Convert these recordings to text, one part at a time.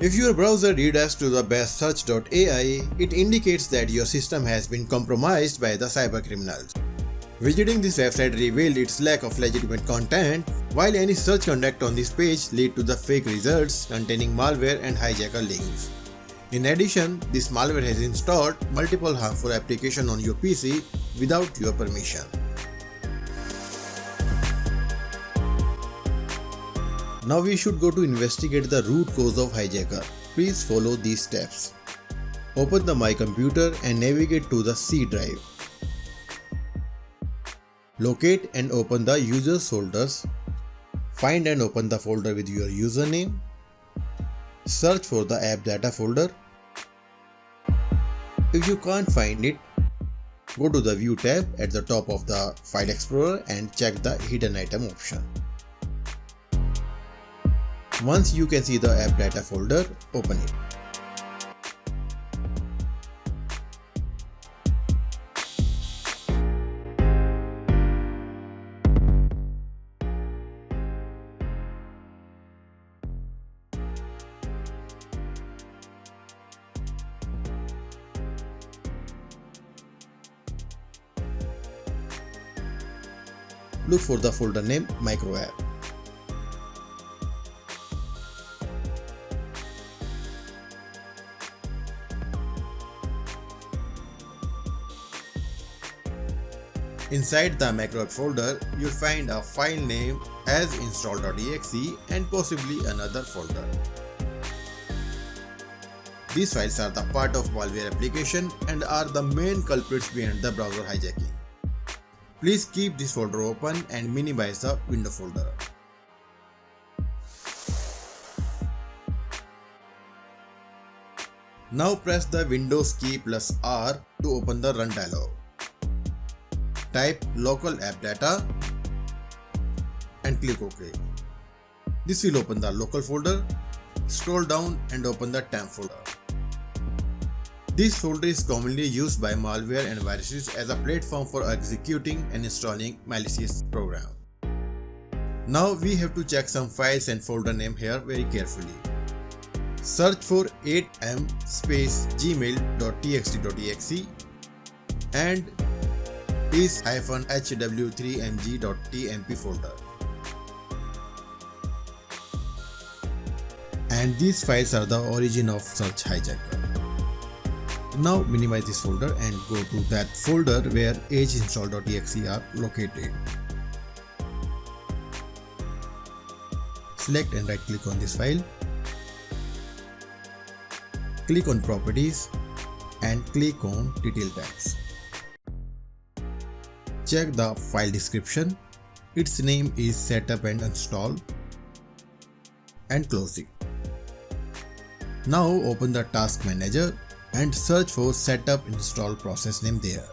If your browser redirects to the Bestsearch.ai, it indicates that your system has been compromised by the cybercriminals. Visiting this website revealed its lack of legitimate content, while any search conduct on this page lead to the fake results containing malware and hijacker links. In addition, this malware has installed multiple harmful applications on your PC without your permission. Now we should go to investigate the root cause of hijacker. Please follow these steps. Open the My Computer and navigate to the C drive. Locate and open the users folders. Find and open the folder with your username. Search for the app data folder. If you can't find it, go to the View tab at the top of the File Explorer and check the Hidden Item option. Once you can see the app data folder, open it. Look for the folder name MicroApp. Inside the MicroApp folder, you'll find a file name as install.exe and possibly another folder. These files are the part of malware application and are the main culprits behind the browser hijacking. Please keep this folder open and minimize the window folder. Now press the Windows key plus R to open the Run dialog. Type local app data and click OK. This will open the local folder. Scroll down and open the temp folder. This folder is commonly used by malware and viruses as a platform for executing and installing malicious programs. Now we have to check some files and folder name here very carefully. Search for Add-AppxPackage and is-hw3mg.tmp folder. And these files are the origin of such hijacker. Now minimize this folder and go to that folder where install.exe are located. Select and right click on this file. Click on Properties and click on Detail tabs. Check the file description. Its name is Setup and Install and close it. Now open the Task Manager and search for Setup Install process name there.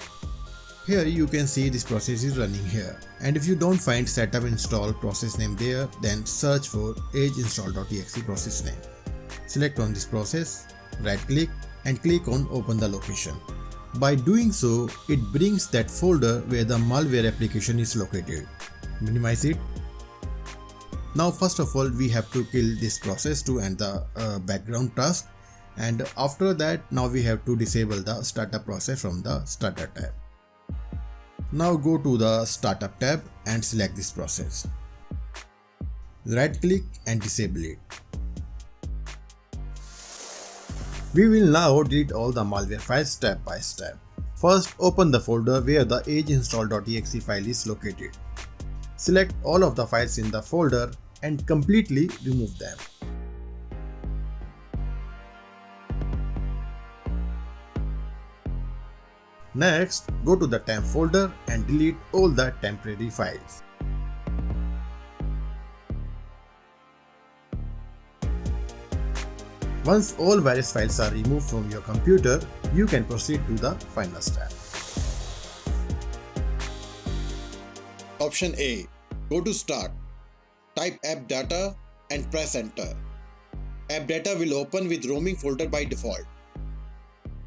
Here you can see this process is running here, and if you don't find Setup Install process name there, then search for install.exe process name. Select on this process, right click and click on Open the location. By doing so, it brings that folder where the malware application is located. Minimize it. Now first of all we have to kill this process to end the background task, and after that now we have to disable the startup process from the starter tab. Now go to the startup tab and select this process. Right click and disable it. We will now delete all the malware files step by step. First, open the folder where the install.exe file is located. Select all of the files in the folder and completely remove them. Next, go to the temp folder and delete all the temporary files. Once all virus files are removed from your computer, you can proceed to the final step. Option A. Go to Start. Type app data and press enter. App data will open with roaming folder by default.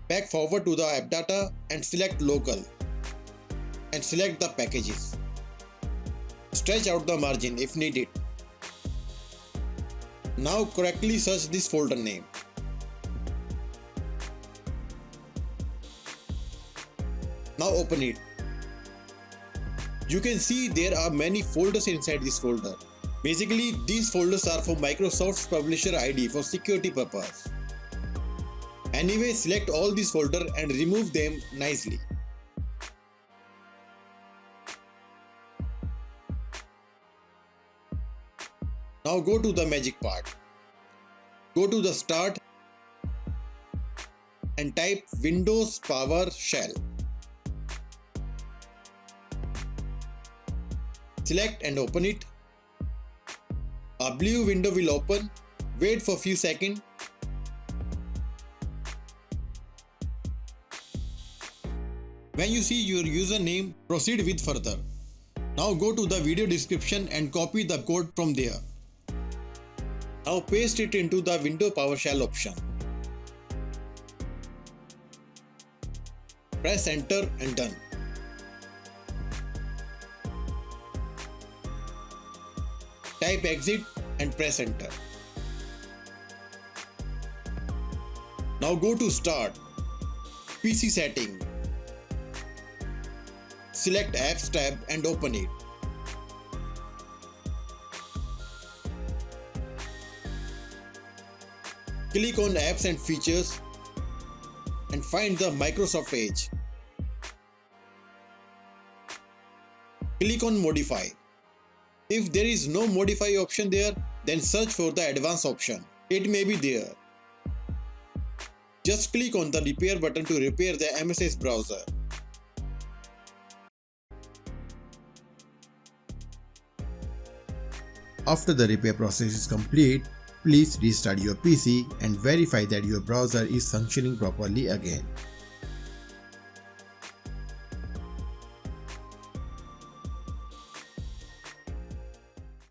Back forward to the app data and select local and select the packages. Stretch out the margin if needed. Now correctly search this folder name. Now open it. You can see there are many folders inside this folder. Basically, these folders are for Microsoft's publisher ID for security purpose. Anyway, select all these folders and remove them nicely. Now go to the magic part. Go to the start and type Windows PowerShell. Select and open it. A blue window will open. Wait for a few seconds. When you see your username, proceed with further. Now go to the video description and copy the code from there. Now paste it into the Windows PowerShell option. Press enter and done. Type exit and press enter. Now go to Start, PC Setting. Select Apps tab and open it. Click on Apps and Features and find the Microsoft.Edge. Click on Modify. If there is no Modify option there, then search for the Advanced option. It may be there. Just click on the Repair button to repair the MSS browser. After the repair process is complete, please restart your PC and verify that your browser is functioning properly again.